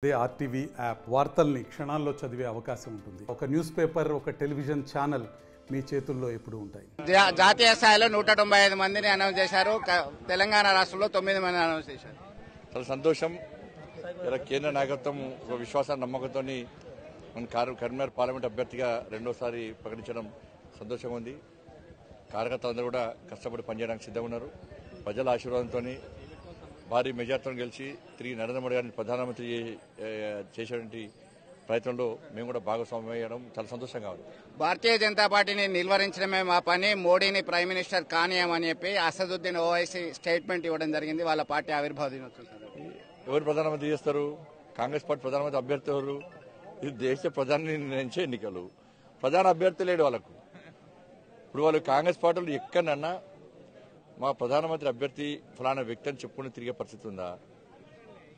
అదే RTV app వార్తల్ని క్షణాల్లో చదివే అవకాశం ఉంటుంది. ఒక న్యూస్ పేపర్, ఒక టెలివిజన్ ఛానల్ మీ చేతుల్లో ఎప్పుడు ఉంటాయి. జాతీయ స్థాయిలో 195 మందిని అనౌన్స్ చేశారు. తెలంగాణ రాష్ట్రంలో 9 మంది అనౌన్స్ చేశారు. చాలా సంతోషం. ఇలా కేంద్ర నాయకత్వం ఒక విశ్వాస నమ్మకంతో కరీంనగర్ పార్లమెంట్ అభ్యర్థిగా రెండోసారి ప్రకటించడం సంతోషంగా ఉంది. కార్యకర్తలందరూ కూడా కష్టపడి పనిచేయడానికి సిద్ధంగా ఉన్నారు. ప్రజల ఆశీర్వాదంతో భారీ మెజార్టీతో గెలిచి తిరిగి నరేంద్ర మోడీ గారిని ప్రధానమంత్రి చేసేటువంటి ప్రయత్నంలో మేము కూడా భాగస్వామ్యం అయ్యడం చాలా సంతోషంగా ఉంది. భారతీయ జనతా పార్టీని నిలువరించడమే మా పని, మోడీని ప్రైమ్ మినిస్టర్ కానీయమని చెప్పి అసదుద్దీన్ ఓవైసీ స్టేట్మెంట్ ఇవ్వడం జరిగింది. వాళ్ళ పార్టీ ఆవిర్భావ దినోత్సవం. ఎవరు ప్రధానమంత్రి చేస్తారు? కాంగ్రెస్ పార్టీ ప్రధానమంత్రి అభ్యర్థి ఎవరు? ఇది దేశ ప్రధాని నిర్ణయించే ఎన్నికలు. ప్రధాన అభ్యర్థి లేడు వాళ్ళకు. ఇప్పుడు వాళ్ళు కాంగ్రెస్ పార్టీలు ఎక్కడన్నా మా ప్రధానమంత్రి అభ్యర్థి ఫలానా వ్యక్తి అని చెప్పుకుని తిరిగే పరిస్థితి ఉందా?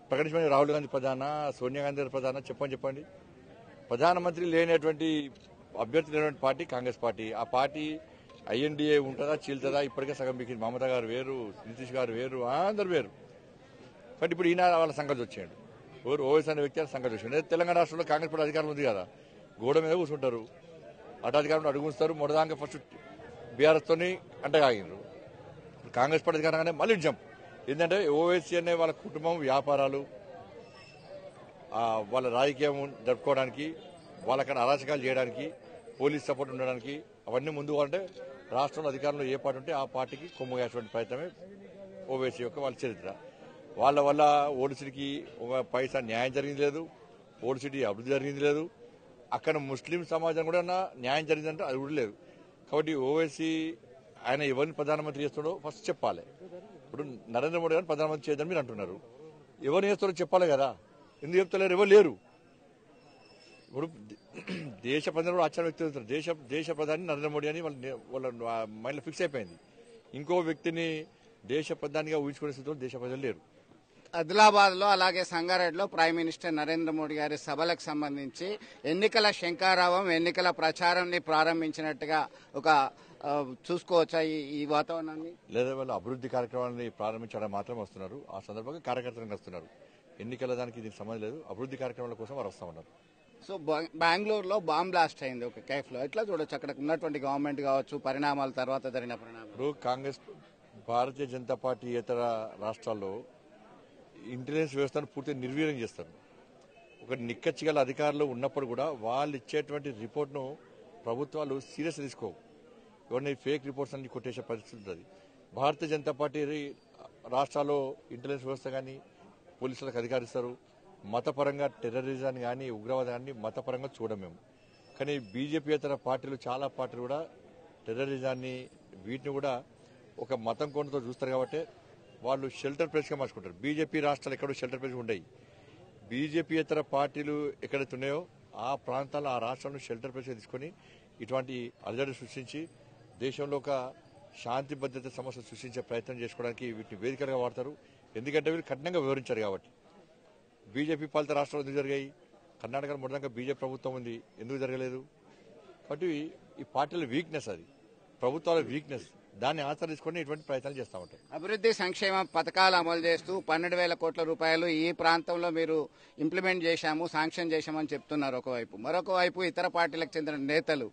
ప్రకటించమని రాహుల్ గాంధీ ప్రధాన, సోనియా గాంధీ ప్రధాన చెప్పండి. ప్రధానమంత్రి లేనటువంటి అభ్యర్థి లేనటువంటి పార్టీ కాంగ్రెస్ పార్టీ. ఆ పార్టీ ఐఎన్డీఏ ఉంటుందా, చీల్తుందా? ఇప్పటికే సగం మీకు మమతా గారు వేరు, నితీష్ గారు వేరు, అందరు వేరు. బట్ ఇప్పుడు ఈయన వాళ్ళ సంగతి వచ్చాడు. ఎవరు ఓవైసీ అనే వ్యక్తి సంగతి వచ్చాడు. తెలంగాణ రాష్ట్రంలో కాంగ్రెస్ పార్టీ అధికారం ఉంది కదా, గోడ మీద కూర్చుంటారు, అటు అధికారంలో అడుగుస్తారు. మొదదాకా ఫస్ట్ బీఆర్ఎస్తో అంటగాగినారు. కాంగ్రెస్ పార్టీ అధికారంగానే మళ్ళీ జంప్. ఏంటంటే ఓవైసీ అనే వాళ్ళ కుటుంబం, వ్యాపారాలు, వాళ్ళ రాజకీయం జరుపుకోవడానికి, వాళ్ళక్కడ అరాచకాలు చేయడానికి, పోలీస్ సపోర్ట్ ఉండడానికి, అవన్నీ ముందు అంటే రాష్ట్రంలో అధికారంలో ఏ పార్టీ ఉంటే ఆ పార్టీకి కొమ్ముగేటువంటి ప్రయత్నమే ఓవైసీ యొక్క వాళ్ళ చరిత్ర. వాళ్ళ వల్ల ఓల్డ్ సిటీకి ఒక పైసా న్యాయం జరిగింది లేదు, ఓల్డ్ సిటీ అభివృద్ధి జరిగింది లేదు, అక్కడ ముస్లిం సమాజం కూడా న్యాయం జరిగిందంటే అది కూడా లేదు. కాబట్టి ఓవైసీ ఆయన ఎవరిని ప్రధానమంత్రి చేస్తాడో ఫస్ట్ చెప్పాలి. ఇప్పుడు నరేంద్ర మోడీ గారిని ప్రధానమంత్రి చేద్దాం మీరు అంటున్నారు. ఎవరిని చేస్తారో చెప్పాలి కదా. ఎందుకు చెప్తలేరు? ఎవరు లేరు. ఇప్పుడు దేశ ప్రధాని కూడా ఆశ్చర్య వ్యక్తి అవుతారు. దేశ ప్రధాని నరేంద్ర మోడీ అని వాళ్ళ మైండ్లో ఫిక్స్ అయిపోయింది. ఇంకో వ్యక్తిని దేశ ప్రధానిగా ఊహించుకునే స్థితిలో దేశ ప్రజలు లేరు. ఆదిలాబాద్ లో అలాగే సంగారెడ్డిలో ప్రైమ్ మినిస్టర్ నరేంద్ర మోడీ గారి సభలకు సంబంధించి ఎన్నికల శంఖారావం, ఎన్నికల ప్రచారాన్ని ప్రారంభించినట్టుగా ఒక చూసుకోవచ్చా ఈ వాతావరణాన్ని? లేదా వాళ్ళు అభివృద్ధి కార్యక్రమాన్ని ప్రారంభించడం మాత్రమే వస్తున్నారు. ఆ సందర్భంగా కార్యకర్తలకు వస్తున్నారు. ఎన్నికల దానికి దీనికి సంబంధం లేదు. అభివృద్ధి కార్యక్రమాల కోసం వారు వస్తూ ఉన్నారు. సో బెంగళూరులో బాంబ్ బ్లాస్ట్ అయింది ఒక కేఫ్ లో. ఎట్లా చూడొచ్చు అక్కడ ఉన్నటువంటి గవర్నమెంట్ కావచ్చు, పరిణామాల తర్వాత జరిగిన పరిణామాలు? ఇప్పుడు కాంగ్రెస్, భారతీయ జనతా పార్టీ ఇతర రాష్ట్రాల్లో ఇంటెలిజెన్స్ వ్యవస్థను పూర్తిగా నిర్వీర్యం చేస్తారు. ఒక నిక్కచ్చిగల అధికారులు ఉన్నప్పుడు కూడా వాళ్ళు ఇచ్చేటువంటి రిపోర్ట్ను ప్రభుత్వాలు సీరియస్ తీసుకోవు. ఎవరిని ఫేక్ రిపోర్ట్స్ అన్ని కొట్టేసే పరిస్థితి ఉంటుంది. భారతీయ జనతా పార్టీ రాష్ట్రాల్లో ఇంటెలిజెన్స్ వ్యవస్థ కానీ పోలీసులకు అధికారిస్తారు. మతపరంగా టెర్రరిజాన్ని కానీ ఉగ్రవాదాన్ని మతపరంగా చూడమేము. కానీ బీజేపీ ఇతర పార్టీలు, చాలా పార్టీలు కూడా టెర్రరిజాన్ని వీటిని కూడా ఒక మతం కోణంతో చూస్తారు. కాబట్టి వాళ్ళు షెల్టర్ ప్లేస్గా మార్చుకుంటారు. బీజేపీ రాష్ట్రాలు ఎక్కడో షెల్టర్ ప్లేస్ ఉండవు. బీజేపీ ఇతర పార్టీలు ఎక్కడైతే ఉన్నాయో ఆ ప్రాంతాల్లో, ఆ రాష్ట్రాలను షెల్టర్ ప్లేస్గా తీసుకొని ఇటువంటి అలజడి సృష్టించి దేశంలో ఒక శాంతి భద్రత సమస్య సృష్టించే ప్రయత్నం చేసుకోవడానికి వీటిని వేదికలుగా వాడతారు. ఎందుకంటే వీళ్ళు కఠినంగా వివరించారు కాబట్టి. బీజేపీ పాలిత రాష్ట్రాలు ఎందుకు జరిగాయి? కర్ణాటకలో మొదటంగా బీజేపీ ప్రభుత్వం ఉంది, ఎందుకు జరగలేదు? కాబట్టి ఈ పార్టీల వీక్నెస్, అది ప్రభుత్వాల వీక్నెస్, దాన్ని ఆచరించుకొని ఇటువంటి ప్రయత్నాలు చేస్తూ ఉంటాయి. అభివృద్ధి సంక్షేమ పథకాలు అమలు చేస్తూ 12,000 కోట్ల రూపాయలు ఈ ప్రాంతంలో మీరు ఇంప్లిమెంట్ చేశాము, శాంక్షన్ చేశామని చెప్తున్నారు ఒకవైపు. మరొక వైపు ఇతర పార్టీలకు చెందిన నేతలు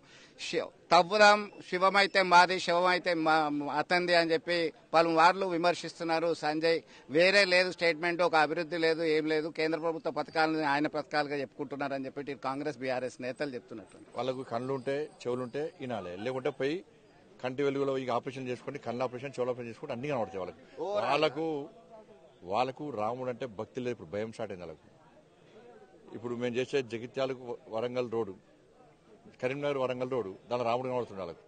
తవ్వుదాం, శివమైతే మాది, శివమైతే అతంది అని చెప్పి పలుమార్లు విమర్శిస్తున్నారు. సంజయ్ వేరే లేదు స్టేట్మెంట్, ఒక అభివృద్ధి లేదు, ఏం లేదు, కేంద్ర ప్రభుత్వ పథకాలను ఆయన పథకాలుగా చెప్పుకుంటున్నారని చెప్పి కాంగ్రెస్, బీఆర్ఎస్ నేతలు చెప్తున్నట్టు. వాళ్ళకు కళ్ళుంటే చెవులుంటే వినాలి, లేకుంటే పోయి కంటి వెలుగులో ఈ ఆపరేషన్ చేసుకుంటే, కళ్ళ ఆపరేషన్, చెవుల ఆపరేషన్ చేసుకుంటే అన్ని కనబడతాయి వాళ్ళకు. వాళ్ళకు రాముడు అంటే భక్తి లేదు. ఇప్పుడు భయం స్టార్ట్ అయింది వాళ్ళకు. ఇప్పుడు మేము చేసే జగిత్యాలకు వరంగల్ రోడ్డు, కరీంనగర్ వరంగల్ రోడ్డు, దాని రాముడు కనబడుతున్నాడు వాళ్ళకు.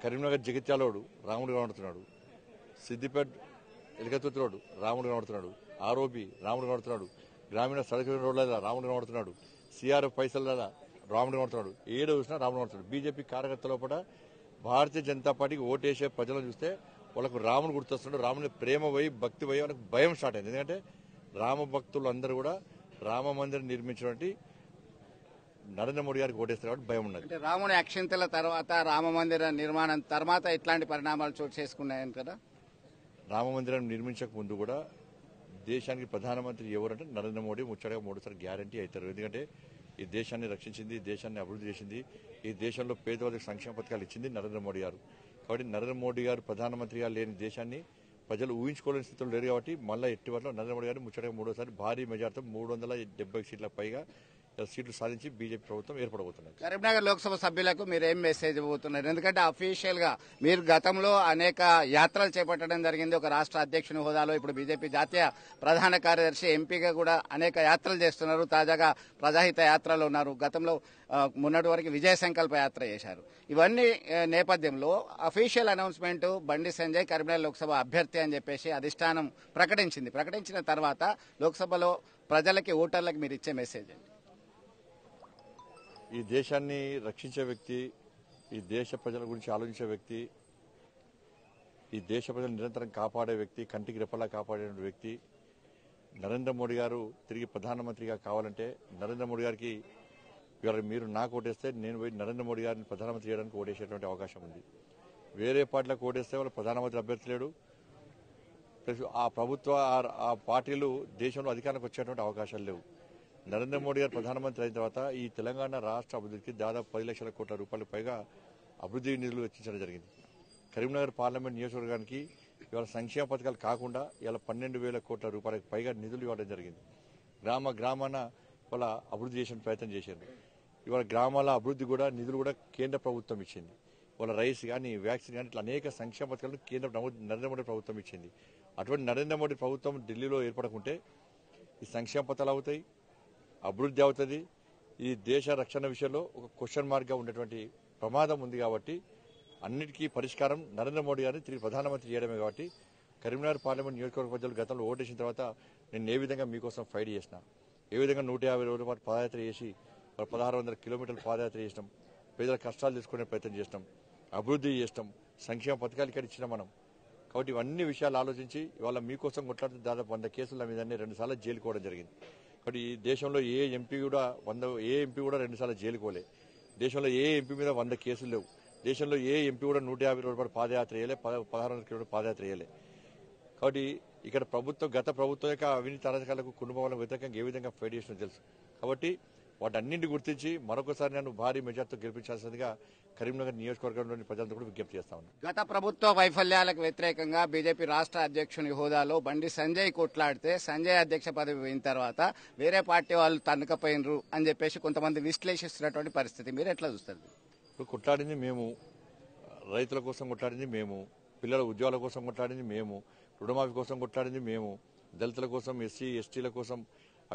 కరీంనగర్ జగిత్యాల రోడ్డు రాముడు కనబడుతున్నాడు. సిద్దిపేట ఎలికతుర్తి రోడ్డు రాముడు కనబడుతున్నాడు. ఆరోబి రాముడు కనబడుతున్నాడు. గ్రామీణ సడక్ రోడ్ల రాముడు కనబడుతున్నాడు. సిఆర్ఎఫ్ పైసల రాముడు కనబడుతున్నాడు. ఏడో చూసినా రాముడు కనబడుతున్నాడు. బీజేపీ కార్యకర్తల కూడా భారతీయ జనతా పార్టీకి ఓటేసే ప్రజలను చూస్తే వాళ్ళకు రాముడు గుర్తొస్తున్నాడు. రాముని ప్రేమ పోయి, భక్తి పోయి వాళ్ళకి భయం స్టార్ట్ అయింది. ఎందుకంటే రామ భక్తులు అందరూ కూడా రామ మందిరం నిర్మించినటువంటి నరేంద్ర మోడీ గారికి ఓటేస్తారు కాబట్టి భయం ఉన్నది. రాముని అక్షంతల తర్వాత, రామ మందిర నిర్మాణం తర్వాత ఇట్లాంటి పరిణామాలు చోటు చేసుకున్నాయని కదా. రామ మందిరం నిర్మించక ముందు కూడా దేశానికి ప్రధానమంత్రి ఎవరంటే నరేంద్ర మోడీ ముచ్చటగా 3సారి గ్యారంటీ అవుతారు. ఎందుకంటే ఈ దేశాన్ని రక్షించింది, దేశాన్ని అభివృద్ధి చేసింది, ఈ దేశంలో పేదవాళ్ళకి సంక్షేమ పథకాలు ఇచ్చింది నరేంద్ర మోడీ గారు. కాబట్టి నరేంద్ర మోడీ గారు ప్రధానమంత్రిగా లేని దేశాన్ని ప్రజలు ఊహించుకోలేని స్థితిలో లేరు. కాబట్టి మళ్ళీ ఎట్టి వల్ల నరేంద్ర మోడీ గారు ముచ్చటగా 3సారి భారీ మెజార్టీతో 370 సీట్ల పైగా సీట్లు సాధించి బీజేపీ ప్రభుత్వం ఏర్పడబోతున్నారు. కరీంనగర్ లోక్సభ సభ్యులకు మీరు ఏం మెసేజ్ ఇవ్వబోతున్నారు? ఎందుకంటే అఫీషియల్ గా మీరు గతంలో అనేక యాత్రలు చేపట్టడం జరిగింది ఒక రాష్ట్ర అధ్యక్షుని హోదాలో. ఇప్పుడు బీజేపీ జాతీయ ప్రధాన కార్యదర్శి ఎంపీగా కూడా అనేక యాత్రలు చేస్తున్నారు. తాజాగా ప్రజాహిత యాత్రలో ఉన్నారు. గతంలో మొన్నటి వరకు విజయ సంకల్ప యాత్ర చేశారు. ఇవన్నీ నేపథ్యంలో అఫీషియల్ అనౌన్స్మెంట్ బండి సంజయ్ కరీంనగర్ లోక్సభ అభ్యర్థి అని చెప్పేసి అధిష్టానం ప్రకటించింది. ప్రకటించిన తర్వాత లోక్సభలో ప్రజలకి ఓటర్లకు మీరు ఇచ్చే మెసేజ్ ఏంటి? ఈ దేశాన్ని రక్షించే వ్యక్తి, ఈ దేశ ప్రజల గురించి ఆలోచించే వ్యక్తి, ఈ దేశ ప్రజలు నిరంతరం కాపాడే వ్యక్తి, కంటికి రెప్పలా కాపాడే వ్యక్తి నరేంద్ర మోడీ గారు తిరిగి ప్రధానమంత్రిగా కావాలంటే నరేంద్ర మోడీ గారికి ఇవాళ మీరు నాకు ఓటేస్తే నేను పోయి నరేంద్ర మోడీ గారిని ప్రధానమంత్రి చేయడానికి ఓటేసేటువంటి అవకాశం ఉంది. వేరే పార్టీలకు ఓటేస్తే వాళ్ళు ప్రధానమంత్రి అభ్యర్థి లేడు. ప్లస్ ఆ ప్రభుత్వ ఆ పార్టీలు దేశంలో అధికారానికి వచ్చేటువంటి అవకాశాలు లేవు. నరేంద్ర మోడీ గారు ప్రధానమంత్రి అయిన తర్వాత ఈ తెలంగాణ రాష్ట్ర అభివృద్ధికి దాదాపు 10 లక్షల కోట్ల రూపాయలకు పైగా అభివృద్ధి నిధులు వెచ్చించడం జరిగింది. కరీంనగర్ పార్లమెంట్ నియోజకవర్గానికి ఇవాళ సంక్షేమ పథకాలు కాకుండా ఇవాళ 12,000 కోట్ల రూపాయలకు పైగా నిధులు ఇవ్వడం జరిగింది. గ్రామాన వాళ్ళ అభివృద్ధి చేసిన ప్రయత్నం చేశారు. ఇవాళ గ్రామాల అభివృద్ధి కూడా నిధులు కూడా కేంద్ర ప్రభుత్వం ఇచ్చింది. వాళ్ళ రైస్ కానీ వ్యాక్సిన్ కానీ ఇట్లా అనేక సంక్షేమ పథకాలను నరేంద్ర మోడీ ప్రభుత్వం ఇచ్చింది. అటువంటి నరేంద్ర మోడీ ప్రభుత్వం ఢిల్లీలో ఏర్పడకుంటే ఈ సంక్షేమ పథకాలు అవుతాయి, అభివృద్ధి అవుతుంది. ఈ దేశ రక్షణ విషయంలో ఒక క్వశ్చన్ మార్క్గా ఉండేటువంటి ప్రమాదం ఉంది. కాబట్టి అన్నిటికీ పరిష్కారం నరేంద్ర మోడీ గారిని తిరిగి ప్రధానమంత్రి చేయడమే. కాబట్టి కరీంనగర్ పార్లమెంట్ నియోజకవర్గ ప్రజలు గతంలో ఓటేసిన తర్వాత నేను ఏ విధంగా మీకోసం ఫైట్ చేసిన, ఏ విధంగా 150 రోజుల పాటు పాదయాత్ర చేసి 1600 కిలోమీటర్లు పాదయాత్ర చేసినాం, పేదల కష్టాలు తీసుకునే ప్రయత్నం చేసినాం, అభివృద్ధి చేసినాం, సంక్షేమ పథకాలు ఇక్కడ ఇచ్చినాం మనం. కాబట్టి ఇవన్నీ విషయాలు ఆలోచించి ఇవాళ మీకోసం కొట్లాడితే దాదాపు 100 కేసుల మీదనే 2 సార్లు జైలుకోవడం జరిగింది. కాబట్టి ఈ దేశంలో ఏ ఎంపీ కూడా 2 సార్లు జైలుకోలే. దేశంలో ఏ ఎంపీ మీద 100 కేసులు లేవు. దేశంలో ఏ ఎంపీ కూడా 150 రోజుల పాటు పాదయాత్ర చేయలే, 1600 కిలోమీటర్లు పాదయాత్ర చేయలే. కాబట్టి ఇక్కడ గత ప్రభుత్వం యొక్క అవినీతి అరాచకాలకు కుటుంబాలకు వ్యతిరేకంగా ఏ విధంగా ఫైట్ చేసినో తెలుసు. కాబట్టి వాటన్నింటిని గుర్తించి మరొకసారి నన్ను భారీ మెజార్టీతో గెలిపించాల్సిందిగా కరీంనగర్ నియోజకవర్గంలోని ప్రజలతో కూడా విజ్ఞప్తి చేస్తా ఉన్నాను. గత ప్రభుత్వ వైఫల్యాలకు వ్యతిరేకంగా బీజేపీ రాష్ట్ర అధ్యక్షుని హోదాలో బండి సంజయ్ కొట్లాడితే సంజయ్ అధ్యక్ష పదవి పోయిన తర్వాత వేరే పార్టీ వాళ్ళు తన్నుకపోయినరు అని చెప్పేసి కొంతమంది విశ్లేషిస్తున్నటువంటి పరిస్థితి మీరు ఎట్లా చూస్తారు? ఇప్పుడు కొట్లాడింది మేము, రైతుల కోసం కొట్లాడింది మేము, పిల్లల ఉద్యోగాల కోసం కొట్లాడింది మేము, రుణమాఫీ కోసం కొట్లాడింది మేము, దళితుల కోసం, ఎస్సీ ఎస్టీల కోసం,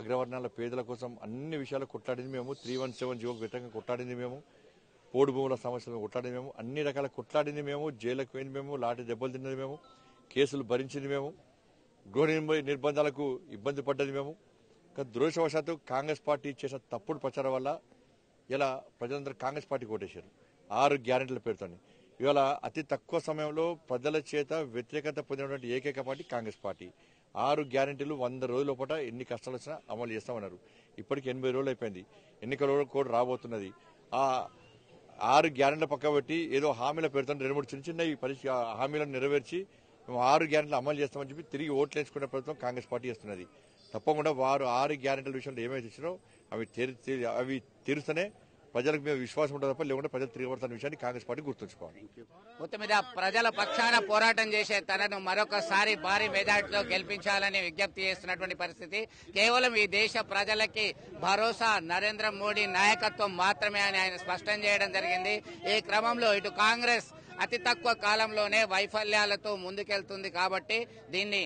అగ్రవర్ణాల పేదల కోసం అన్ని విషయాలు కొట్లాడింది మేము. 317 జీవోకు వ్యతిరేకంగా కొట్లాడింది మేము, పోడు భూముల సమస్యలను కొట్లాడింది మేము, అన్ని రకాల కొట్లాడింది మేము, జైలుకు పోయింది మేము, లాఠీ దెబ్బలు తిన్నది మేము, కేసులు భరించింది మేము, గృహ నిర్బంధాలకు ఇబ్బంది పడ్డది మేము. దురదృష్టవశాత్తు కాంగ్రెస్ పార్టీ చేసిన తప్పుడు ప్రచారం వల్ల ఇలా ప్రజలందరూ కాంగ్రెస్ పార్టీ కొట్టేశారు 6 గ్యారెంటీల పేరుతో. ఇవాళ అతి తక్కువ సమయంలో ప్రజల చేత వ్యతిరేకత పొందినటువంటి ఏకైక పార్టీ కాంగ్రెస్ పార్టీ. 6 గ్యారెంటీలు 100 రోజుల పూట ఎన్ని కష్టాలు వచ్చినా అమలు చేస్తామన్నారు. ఇప్పటికి 80 రోజులు అయిపోయింది. ఎన్నికల కోడ్ రాబోతున్నది. ఆ 6 గ్యారెంటీల పక్క పెట్టి ఏదో హామీల పేరుతో 2-3 చిన్న హామీలను నెరవేర్చి మేము 6 గ్యారెంటీలు అమలు చేస్తామని చెప్పి తిరిగి ఓట్లు వేసుకునే ప్రభుత్వం కాంగ్రెస్ పార్టీ చేస్తున్నది. తప్పకుండా వారు 6 గ్యారెంటీల విషయంలో ఏమైతే ఇచ్చినో అవి తీరుస్తూనే ప్రజలకు మీద విశ్వాసం ఉంటుంది తప్ప లేకుంటే ప్రజలు తిరగబడుతున్న విషయాన్ని కాంగ్రెస్ పార్టీ గుర్తుంచుకోవాలి. మొత్తం మీద ప్రజల పక్షాన పోరాటం చేసే తనను మరొకసారి భారీ మెజార్టీతో గెలిపించాలని విజ్ఞప్తి చేస్తున్నటువంటి పరిస్థితి. కేవలం ఈ దేశ ప్రజలకి భరోసా నరేంద్ర మోడీ నాయకత్వం మాత్రమే అని ఆయన స్పష్టం చేయడం జరిగింది. ఈ క్రమంలో ఇటు కాంగ్రెస్ అతి తక్కువ కాలంలోనే వైఫల్యాలతో ముందుకెళ్తుంది. కాబట్టి దీన్ని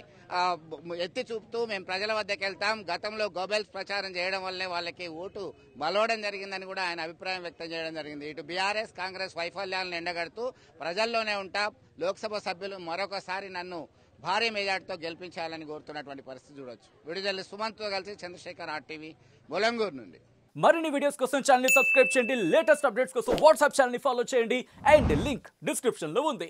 ఎత్తి చూపుతూ మేము ప్రజల వద్దకు వెళ్తాం, గతంలో గోబెల్స్ ప్రచారం చేయడం వల్లనే వాళ్ళకి ఓటు బలవడం జరిగిందని కూడా ఆయన అభిప్రాయం వ్యక్తం చేయడం జరిగింది. ఇటు బీఆర్ఎస్ కాంగ్రెస్ వైఫల్యాలను ఎండగడుతూ ప్రజల్లోనే ఉంటాం, లోక్సభ సభ్యులు మరొకసారి నన్ను భారీ మెజార్టీతో గెలిపించాలని కోరుతున్నటువంటి పరిస్థితి చూడొచ్చు. విడుదల సుమంత్తో కలిసి చంద్రశేఖర్, RTV, బొలంగూరు నుండి. మరిన్ని వీడియోస్ కోసం ఛానల్ ని సబ్స్క్రైబ్ చేయండి, లేటెస్ట్ అప్డేట్స్ కోసం వాట్సాప్ ఛానల్ ని ఫాలో చేయండి అండ్ లింక్ డిస్క్రిప్షన్ లో ఉంది.